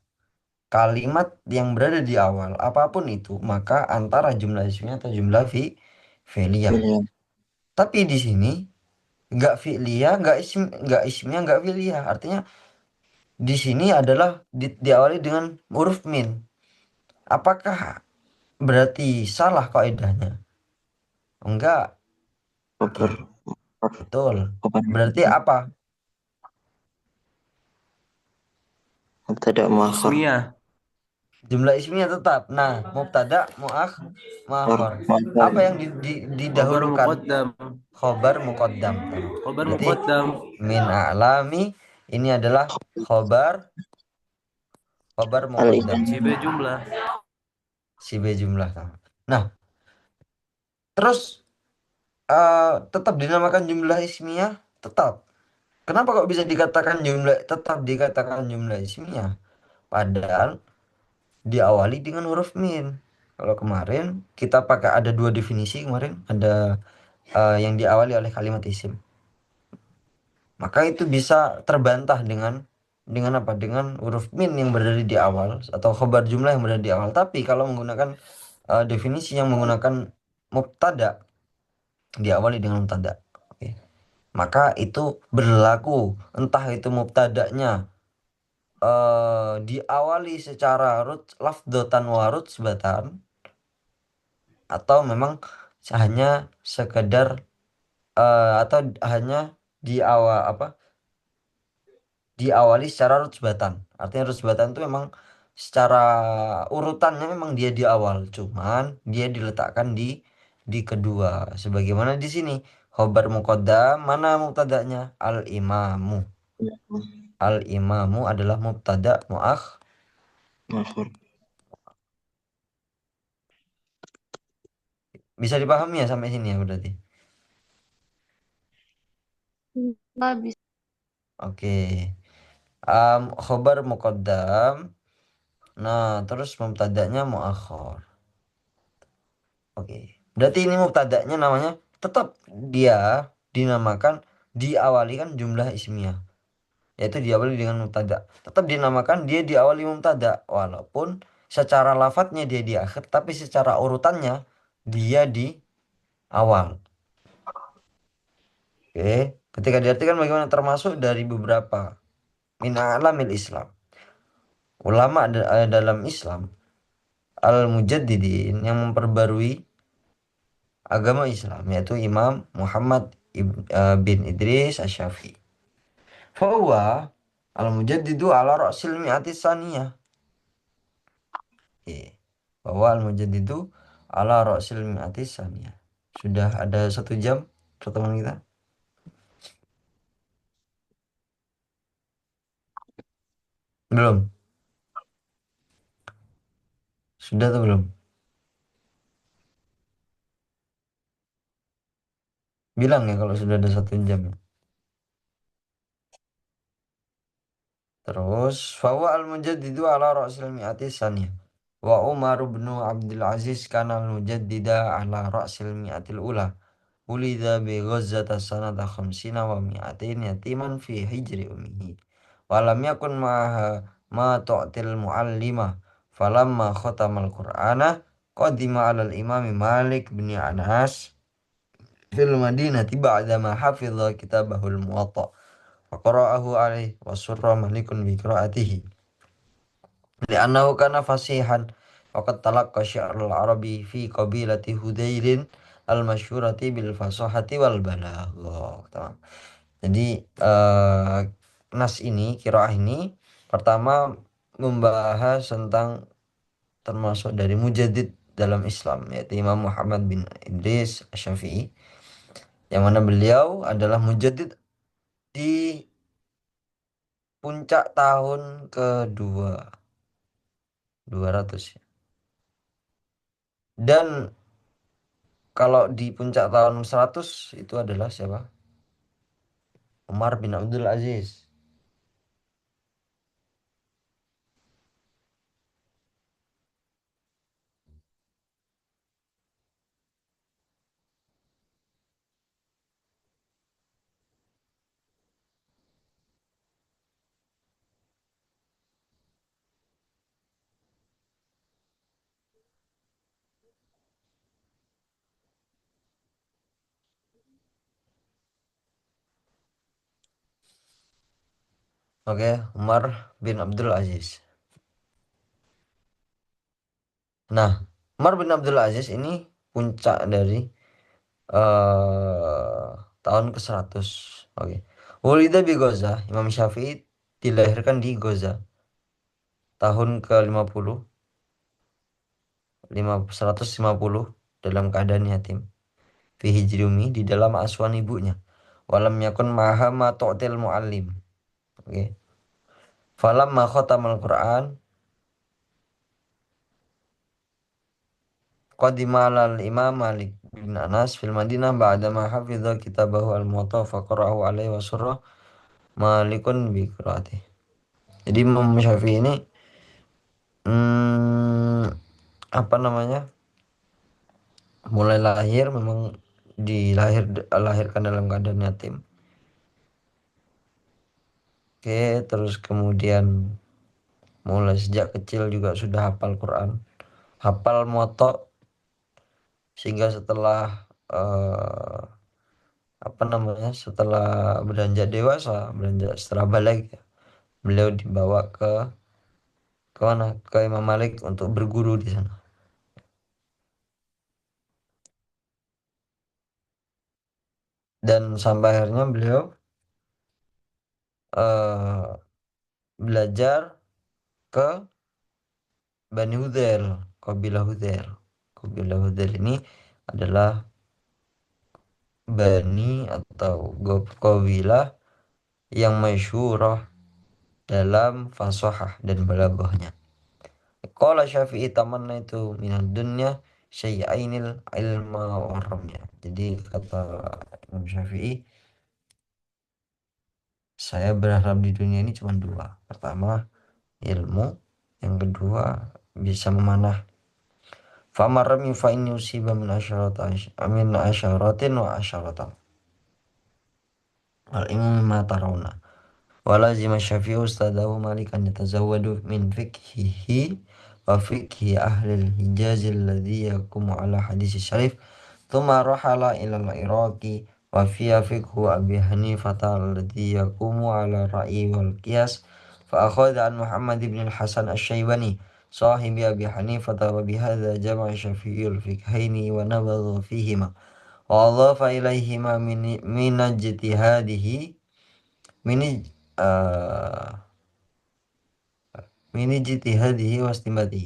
kalimat yang berada di awal apapun itu, maka antara jumlah ismnya atau jumlah fi'liyah. Pilih ya. Tapi di sini nggak fi'liyah, nggak ismiyah, nggak fi'liyah. Artinya di sini adalah diawali dengan huruf min. Apakah berarti salah kaidahnya? Enggak. Kabar. Oke, betul. Kabar. Berarti apa? Mubtada muakhar. Ismiyah. Jumlah isminya tetap. Nah, mubtada, muakhar. Muakhar. Apa yang Khobar didahulukan? muqaddam. Khobar muqaddam. Tamam. Khobar Berarti muqaddam. min a'lami ini adalah khobar Khobar Al-Imam. muqaddam. Si B jumlah. Si B jumlah. Nah, terus tetap dinamakan jumlah ismiyah, tetap. Kenapa kok bisa dikatakan tetap dikatakan jumlah ismiyah? Padahal diawali dengan huruf min. Kalau kemarin kita pakai ada dua definisi kemarin, ada yang diawali oleh kalimat isim. Maka itu bisa terbantah dengan apa? Dengan huruf min yang berada di awal atau khobar jumlah yang berada di awal. Tapi kalau menggunakan definisi yang menggunakan mubtada, diawali dengan mubtada. Oke. Maka itu berlaku entah itu mubtadanya diawali secara lafdhotan wa rutsbatan atau memang hanya sekedar atau hanya di awal apa diawali secara rutsbatan. Artinya rutsbatan itu memang secara urutannya memang dia di awal, cuman dia diletakkan di kedua. Sebagaimana di sini khobar muqaddam mana mubtadanya? Al imamu. Al imamu adalah mubtada Makhur. bisa dipahami ya sampai sini ya berarti. Nggak bisa. Oke. Khobar muqaddam. Nah, terus mubtadanya muakhar. Oke. Berarti ini mubtadanya namanya tetap dia dinamakan diawali kan jumlah ismiyah. Yaitu diawali dengan mubtada. Tetap dinamakan dia diawali mubtada walaupun secara lafadznya dia di akhir tapi secara urutannya dia di awal. Oke. Ketika diartikan bagaimana termasuk dari beberapa min alamil Islam. Ulama dalam Islam al-mujaddidin yang memperbarui agama Islam yaitu Imam Muhammad bin Idris Asy-Syafi'i. Fahuwa al-mujaddidu ala ra'sil mi'ati saniyah. Oke. Bahwa al-mujaddidu ala ra'sil mi'ati saniyah. Sudah ada 1 jam pertemuan kita. Belum. Sudah atau belum? Bilang ya kalau sudah ada 1 jam. Terus fawa al-mujaddidu ala ra'sil mi'ati saniyah. Wa Umar bin Abdul Aziz kana al-mujaddida ala ra'sil mi'atil ula. Ulida bi Ghazzata sanata khamsina wa mi'atin yatiman fi hijri ummihi. Walam yakun ma'aha ma tu'til mu'allima. Falamma khatamal Qur'ana qadima ala al-imami Malik bin Anas fil madinati ba'da ma hafidha kitabahul muwatta. Faqara'ahu alaihi wa surra malikun bi qira'atihi. Li'annahu kana fasihan waqad talaqqa syi'rul arabi fi qabilati Hudailin al-masyhurati bil fasahati wal balaghah. Tamam. Jadi nas ini, qiraah ini pertama membahas tentang termasuk dari mujaddid dalam Islam yaitu Imam Muhammad bin Idris Asy-Syafi'i yang mana beliau adalah mujaddid di puncak tahun kedua 200 ya. Dan kalau di puncak tahun 100 itu adalah siapa? Umar bin Abdul Aziz. Oke, Umar bin Abdul Aziz. Nah, Umar bin Abdul Aziz ini puncak dari eh tahun ke-100. Oke. Wulida bi Goza, Imam Syafi'i dilahirkan di Goza tahun ke-50, 150 dalam keadaan yatim. Fi hijrumi di dalam asuhan ibunya. Walam yakun maha ma tu'til muallim. Oke. Falamma khatamal Qur'an qadima alal Imam Malik bin Anas fil Madinah ba'da ma hafidha kitabahu al-Muwatta fa qara'ahu alaihi wa surra Malikun bi qiraatih. Jadi Imam Syafi'i ini hmm, apa namanya? Mulai lahir memang dilahirkan dalam keadaan yatim. Oke, terus kemudian mulai sejak kecil juga sudah hafal Quran, hafal Muwatta, sehingga setelah eh, apa namanya, setelah beranjak dewasa, beranjak setelah balik ya, beliau dibawa ke mana, ke Imam Malik untuk berguru di sana. Dan sampai akhirnya beliau eh, belajar ke Bani Hudzail, kabilah Hudzail. Kabilah Hudzail ini adalah bani atau kabilah yang masyhurah dalam fasahah dan balaghahnya. Qala Syafi'i tamanna itu minad dunya syai'ainil ilma wa ramya. Jadi kata Imam Syafi'i, saya berharap di dunia ini cuma dua. Pertama, ilmu. Yang kedua, bisa memanah. Fama rami fa inni usiba min min asyaratin wa asyaratan. Al-ilmu mimma tarawna. ولازم الشافعي أستاذه مالكا يتزود من فقهه وفقه أهل الحجاز الذي يقوم على حديث الشريف ثم رحل إلى العراق وفيها فقه أبي حنيفة الذي يقوم على الرأي والقياس فأخذ عن محمد بن الحسن الشيباني صاحب أبي حنيفة وبهذا جمع الشافعي الفقهين ونبذ فيهما وأضاف إليهما من اجتهاده من من اجتهاده واستنباطه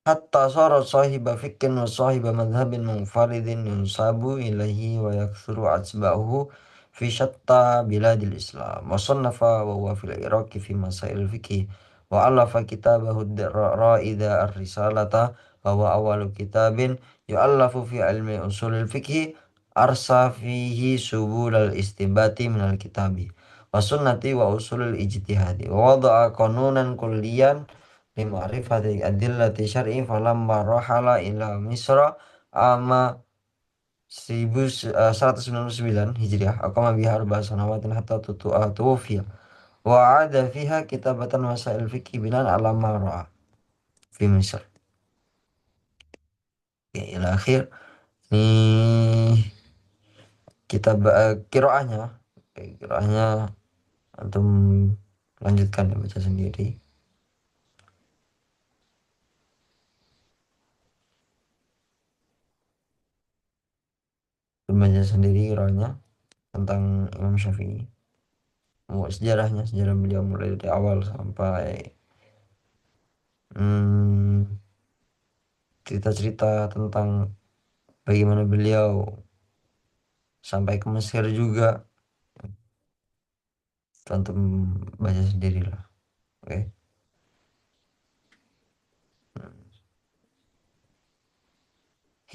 حتى صار صاحب فكر وصاحب مذهب منفرد ينساب إليه ويكثر أتباعه في شتى بلاد الإسلام وصنف وهو في العراق في مسائل الفقه وألف كتابه الرائد الرسالة وهو أول كتاب يؤلف في علم أصول الفقه أرسى فيه سبل الاستنباط من الكتاب والسنة وأصول الاجتهاد ووضع قانونا كليا لمعرفة أدلة شرعي فلما رحل إلى مصر عام 1199 Hijriah aqama biha arba'a sanawatin hatta tuwfiya wa ada fiha kitabatan masail fikih binan ala ma ra'a fi Misr. Oke, ila akhir ini kitab kiroahnya. Oke, kiroahnya antum lanjutkan ya, baca sendiri. Baca sendiri kiroahnya tentang Imam Syafi'i. Mau sejarahnya, sejarah beliau mulai dari awal sampai hmm, cerita-cerita tentang bagaimana beliau sampai ke Mesir juga. Antum baca sendiri lah. Oke.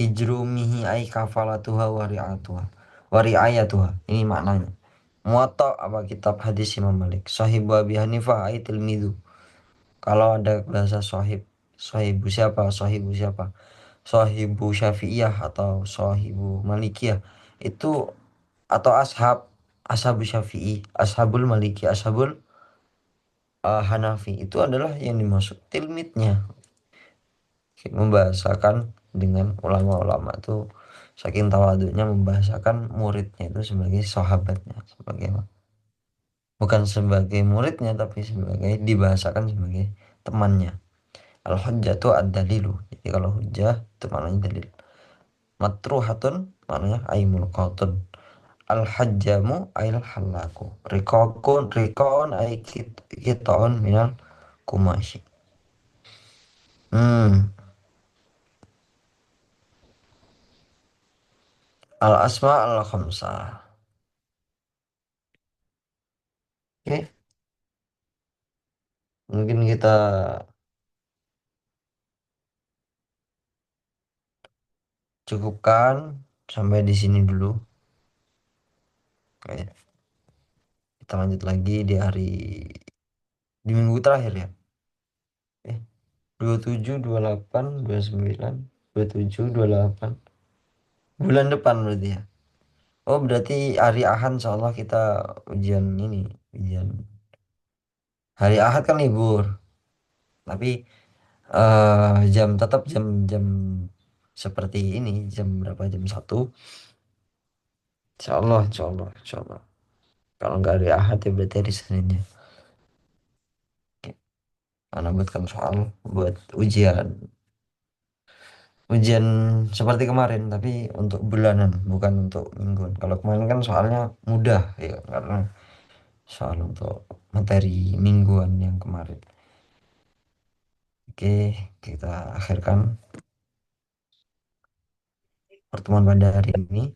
Hijrumihi ay kafalatuha wa ri'ayatuha. Ini maknanya. Muwatta apa kitab hadis Imam Malik. Sahibu Abi Hanifah ay tilmidu. Kalau ada bahasa sahib, sahibu siapa? Sahibu siapa? Sahibu Syafi'iyah atau sahibu Malikiyah itu, atau ashabu Syafi'i, ashabul Maliki, ashabul Hanafi itu adalah yang dimaksud tilmidnya, membahasakan dengan ulama-ulama itu, saking tawadunya membahasakan muridnya itu sebagai sahabatnya, sebagai, bukan sebagai muridnya tapi sebagai, dibahasakan sebagai temannya. Al-hujjah itu ad-dalilu. Jadi kalau hujjah itu maknanya dalil. Matruhatun maknanya aimul qautun. Al-hajjamu ail halaku. Rikon ay kitaun minal kumashi. Hmm. Al-asma al-khamsah. Oke. mungkin kita cukupkan sampai di sini dulu. Kayak kita lanjut lagi di hari di minggu terakhir ya. Eh, 27, 28, 29, 27, 28. Bulan depan berarti ya. Oh, berarti hari Ahad insya Allah kita ujian ini, ujian. Hari Ahad kan libur, tapi jam tetap jam-jam seperti ini, jam berapa? Jam 1. Insya Allah, insya Allah, insya Allah. Kalau nggak hari Ahad ya berarti hari Seninnya. Karena buatkan soal buat ujian. Ujian seperti kemarin, tapi untuk bulanan, bukan untuk mingguan. Kalau kemarin kan soalnya mudah ya, karena soal untuk materi mingguan yang kemarin. Oke, kita akhirkan pertemuan pada hari ini.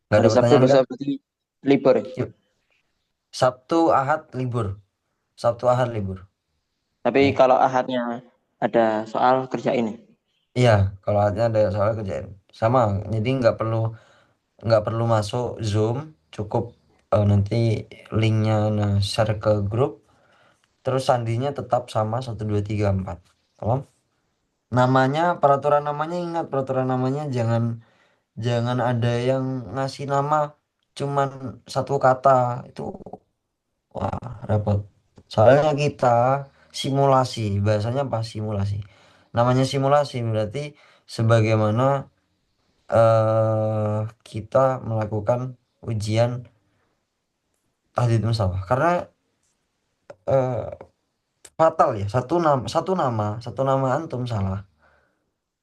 Nggak Hari ada Sabtu pertanyaan kan? besok berarti libur ya. Yuk. Sabtu, Ahad libur. Sabtu, Ahad libur. Tapi Oke. kalau ahadnya ada soal kerja ini. Iya, kalau Ahadnya ada soal kerjaan. Sama, jadi nggak perlu masuk Zoom, cukup nanti linknya share ke grup, terus sandinya tetap sama 1 2 3 4. Paham? Namanya, peraturan namanya, ingat peraturan namanya, jangan jangan ada yang ngasih nama cuman satu kata. Itu wah repot. Soalnya kita simulasi, bahasanya pas simulasi. Namanya simulasi berarti sebagaimana kita melakukan ujian tahdid mustawa. Karena eh, fatal ya, satu nama antum salah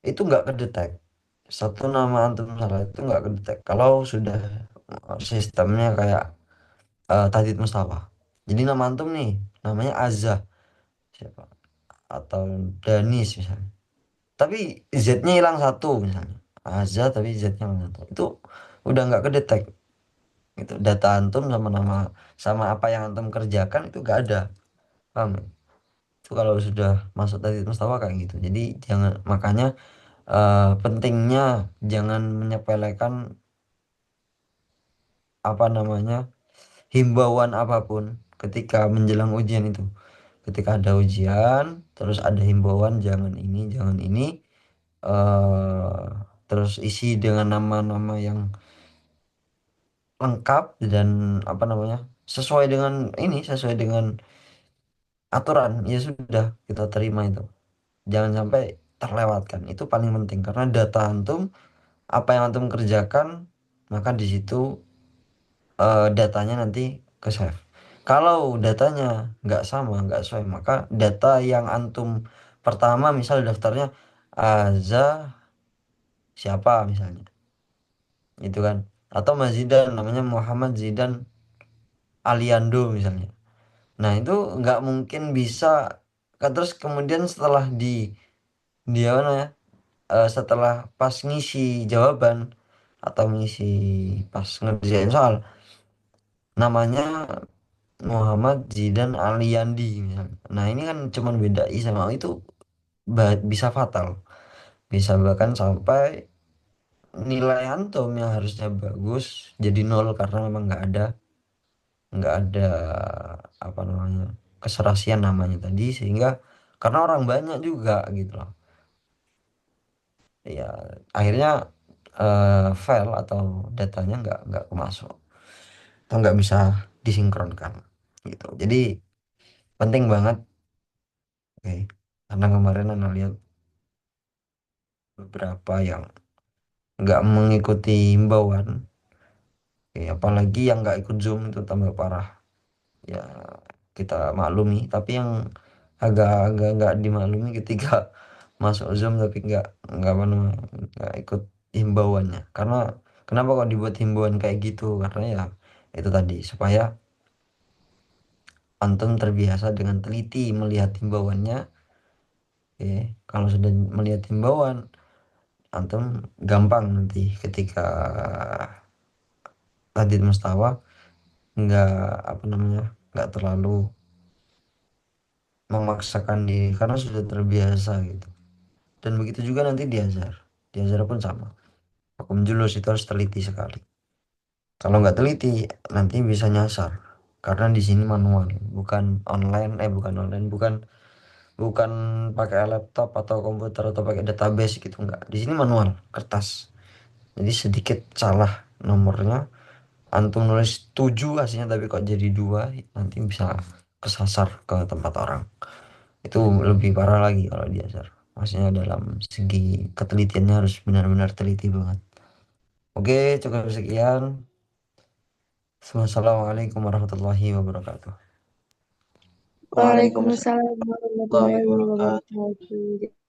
itu nggak kedetek. Satu nama antum salah itu nggak kedetek kalau sudah sistemnya kayak tahdid mustawa. Jadi nama antum nih namanya Azza siapa, atau Danis misalnya, tapi Z-nya hilang satu misalnya, Azza tapi Z-nya hilang satu, itu udah nggak kedetek. Itu data antum sama nama sama apa yang antum kerjakan itu nggak ada. Paham ya? Itu kalau sudah masuk tadi mustawa kayak gitu. Jadi jangan, makanya pentingnya jangan menyepelekan apa namanya himbauan apapun ketika menjelang ujian itu. Ketika ada ujian terus ada himbauan jangan ini, jangan ini, eh terus isi dengan nama-nama yang lengkap dan apa namanya sesuai dengan ini, sesuai dengan aturan, ya sudah kita terima itu. Jangan sampai terlewatkan. Itu paling penting karena data antum, apa yang antum kerjakan, maka di situ datanya nanti ke save. Kalau datanya nggak sama, nggak sesuai, maka data yang antum pertama misal daftarnya Aza siapa misalnya, itu kan, atau Mas Zidan namanya Muhammad Zidan Aliando misalnya. Nah itu nggak mungkin bisa kan, terus kemudian setelah dia mana ya, setelah pas ngisi jawaban atau ngisi pas ngerjain soal namanya Muhammad Zidan Aliandi misalnya. Nah ini kan cuman beda I sama O, itu bisa fatal, bisa bahkan sampai nilai antum yang harusnya bagus jadi nol karena memang nggak ada apa namanya keserasian namanya tadi, sehingga karena orang banyak juga gitu loh ya, akhirnya file atau datanya nggak masuk atau nggak bisa disinkronkan gitu. Jadi penting banget. Oke, karena kemarin Anda lihat beberapa yang nggak mengikuti himbauan. Oke, apalagi yang nggak ikut Zoom itu tambah parah ya, kita maklumi. Tapi yang agak-agak nggak dimaklumi ketika masuk Zoom tapi nggak apa namanya, nggak ikut himbauannya. Karena kenapa kok dibuat himbauan kayak gitu? Karena ya itu tadi supaya antum terbiasa dengan teliti melihat himbauannya. Oke, kalau sudah melihat himbauan, antum gampang nanti ketika tadi mustawa nggak apa namanya nggak terlalu memaksakan diri karena sudah terbiasa gitu. Dan begitu juga nanti di Azhar pun sama. Hukum julus itu harus teliti sekali. Kalau nggak teliti nanti bisa nyasar karena di sini manual, bukan online, bukan bukan pakai laptop atau komputer atau pakai database gitu, nggak. Di sini manual, kertas. Jadi sedikit salah nomornya, antum nulis 7 aslinya tapi kok jadi 2, nanti bisa kesasar ke tempat orang. Itu lebih parah lagi kalau diasar. Maksudnya dalam segi ketelitiannya harus benar-benar teliti banget. Oke, cukup sekian. Wassalamualaikum warahmatullahi wabarakatuh. Waalaikumsalam Waalaikumsalam warahmatullahi warahmatullahi wabarakatuh. wabarakatuh.